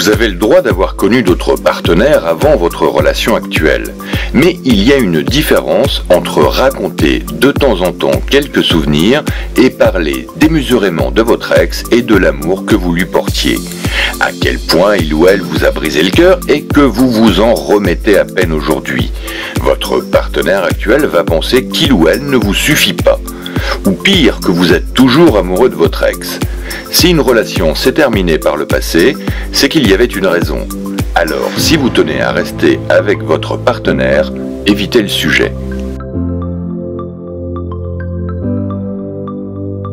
Vous avez le droit d'avoir connu d'autres partenaires avant votre relation actuelle. Mais il y a une différence entre raconter de temps en temps quelques souvenirs et parler démesurément de votre ex et de l'amour que vous lui portiez. À quel point il ou elle vous a brisé le cœur et que vous vous en remettez à peine aujourd'hui. Votre partenaire actuel va penser qu'il ou elle ne vous suffit pas. Ou pire, que vous êtes toujours amoureux de votre ex. Si une relation s'est terminée par le passé, c'est qu'il y avait une raison. Alors, si vous tenez à rester avec votre partenaire, évitez le sujet.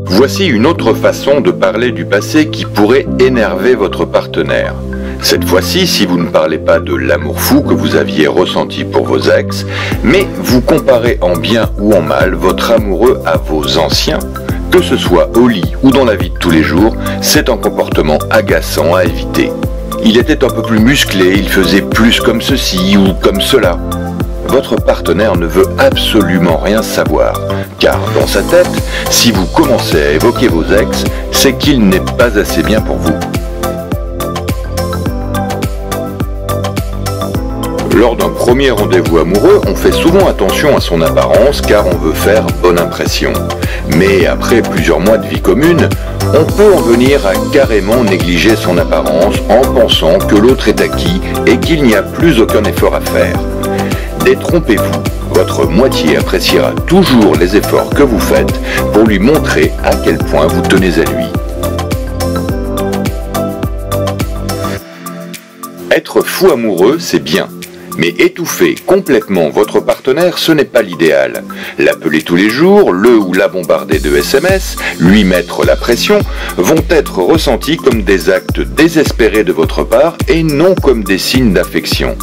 Voici une autre façon de parler du passé qui pourrait énerver votre partenaire. Cette fois-ci, si vous ne parlez pas de l'amour fou que vous aviez ressenti pour vos ex, mais vous comparez en bien ou en mal votre amoureux à vos anciens. Que ce soit au lit ou dans la vie de tous les jours, c'est un comportement agaçant à éviter. Il était un peu plus musclé, il faisait plus comme ceci ou comme cela. Votre partenaire ne veut absolument rien savoir, car dans sa tête, si vous commencez à évoquer vos ex, c'est qu'il n'est pas assez bien pour vous. Lors d'un premier rendez-vous amoureux, on fait souvent attention à son apparence car on veut faire bonne impression. Mais après plusieurs mois de vie commune, on peut en venir à carrément négliger son apparence en pensant que l'autre est acquis et qu'il n'y a plus aucun effort à faire. Détrompez-vous, votre moitié appréciera toujours les efforts que vous faites pour lui montrer à quel point vous tenez à lui. Être fou amoureux, c'est bien. Mais étouffer complètement votre partenaire, ce n'est pas l'idéal. L'appeler tous les jours, le ou la bombarder de SMS, lui mettre la pression, vont être ressentis comme des actes désespérés de votre part et non comme des signes d'affection.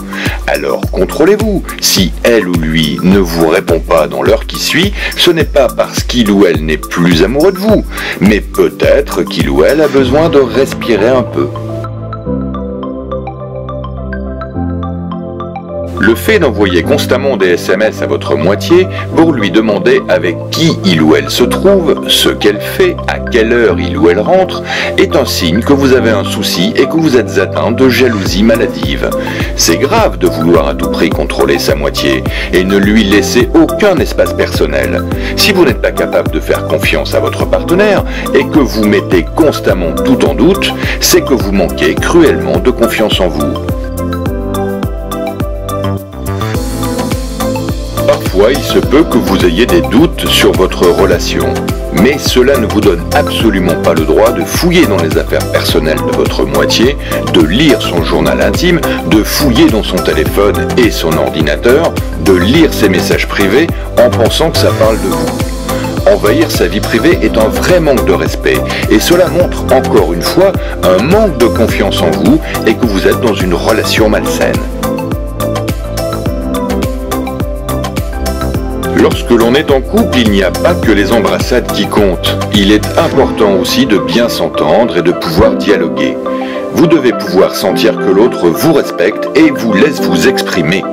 Alors contrôlez-vous. Si elle ou lui ne vous répond pas dans l'heure qui suit, ce n'est pas parce qu'il ou elle n'est plus amoureux de vous, mais peut-être qu'il ou elle a besoin de respirer un peu. Le fait d'envoyer constamment des SMS à votre moitié pour lui demander avec qui il ou elle se trouve, ce qu'elle fait, à quelle heure il ou elle rentre, est un signe que vous avez un souci et que vous êtes atteint de jalousie maladive. C'est grave de vouloir à tout prix contrôler sa moitié et ne lui laisser aucun espace personnel. Si vous n'êtes pas capable de faire confiance à votre partenaire et que vous mettez constamment tout en doute, c'est que vous manquez cruellement de confiance en vous. Parfois, il se peut que vous ayez des doutes sur votre relation, mais cela ne vous donne absolument pas le droit de fouiller dans les affaires personnelles de votre moitié, de lire son journal intime, de fouiller dans son téléphone et son ordinateur, de lire ses messages privés en pensant que ça parle de vous. Envahir sa vie privée est un vrai manque de respect, et cela montre encore une fois un manque de confiance en vous et que vous êtes dans une relation malsaine. Lorsque l'on est en couple, il n'y a pas que les embrassades qui comptent. Il est important aussi de bien s'entendre et de pouvoir dialoguer. Vous devez pouvoir sentir que l'autre vous respecte et vous laisse vous exprimer.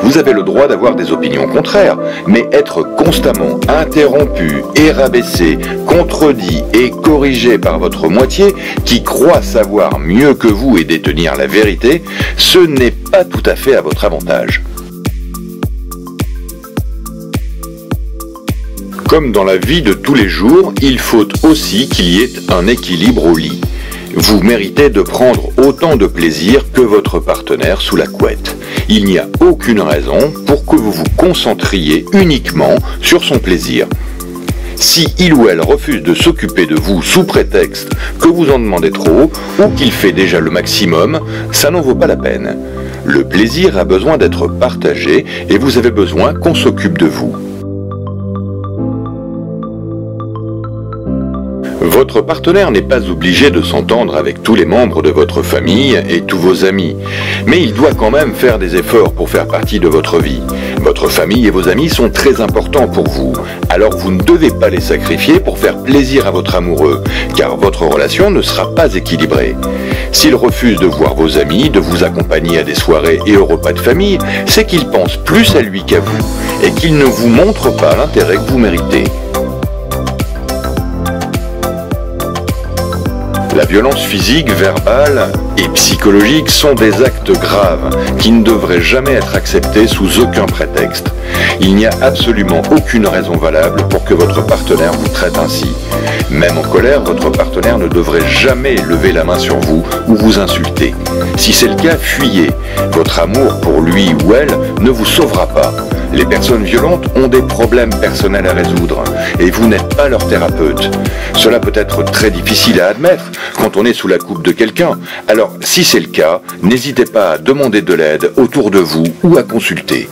Vous avez le droit d'avoir des opinions contraires, mais être constamment interrompu et rabaissé, contredit et corrigé par votre moitié qui croit savoir mieux que vous et détenir la vérité, ce n'est pas tout à fait à votre avantage. Comme dans la vie de tous les jours, il faut aussi qu'il y ait un équilibre au lit. Vous méritez de prendre autant de plaisir que votre partenaire sous la couette. Il n'y a aucune raison pour que vous vous concentriez uniquement sur son plaisir. Si il ou elle refuse de s'occuper de vous sous prétexte que vous en demandez trop ou qu'il fait déjà le maximum, ça n'en vaut pas la peine. Le plaisir a besoin d'être partagé et vous avez besoin qu'on s'occupe de vous. Votre partenaire n'est pas obligé de s'entendre avec tous les membres de votre famille et tous vos amis, mais il doit quand même faire des efforts pour faire partie de votre vie. Votre famille et vos amis sont très importants pour vous, alors vous ne devez pas les sacrifier pour faire plaisir à votre amoureux, car votre relation ne sera pas équilibrée. S'il refuse de voir vos amis, de vous accompagner à des soirées et aux repas de famille, c'est qu'il pense plus à lui qu'à vous, et qu'il ne vous montre pas l'intérêt que vous méritez. La violence physique, verbale et psychologique sont des actes graves qui ne devraient jamais être acceptés sous aucun prétexte. Il n'y a absolument aucune raison valable pour que votre partenaire vous traite ainsi. Même en colère, votre partenaire ne devrait jamais lever la main sur vous ou vous insulter. Si c'est le cas, fuyez. Votre amour pour lui ou elle ne vous sauvera pas. Les personnes violentes ont des problèmes personnels à résoudre et vous n'êtes pas leur thérapeute. Cela peut être très difficile à admettre quand on est sous la coupe de quelqu'un. Alors, si c'est le cas, n'hésitez pas à demander de l'aide autour de vous ou à consulter.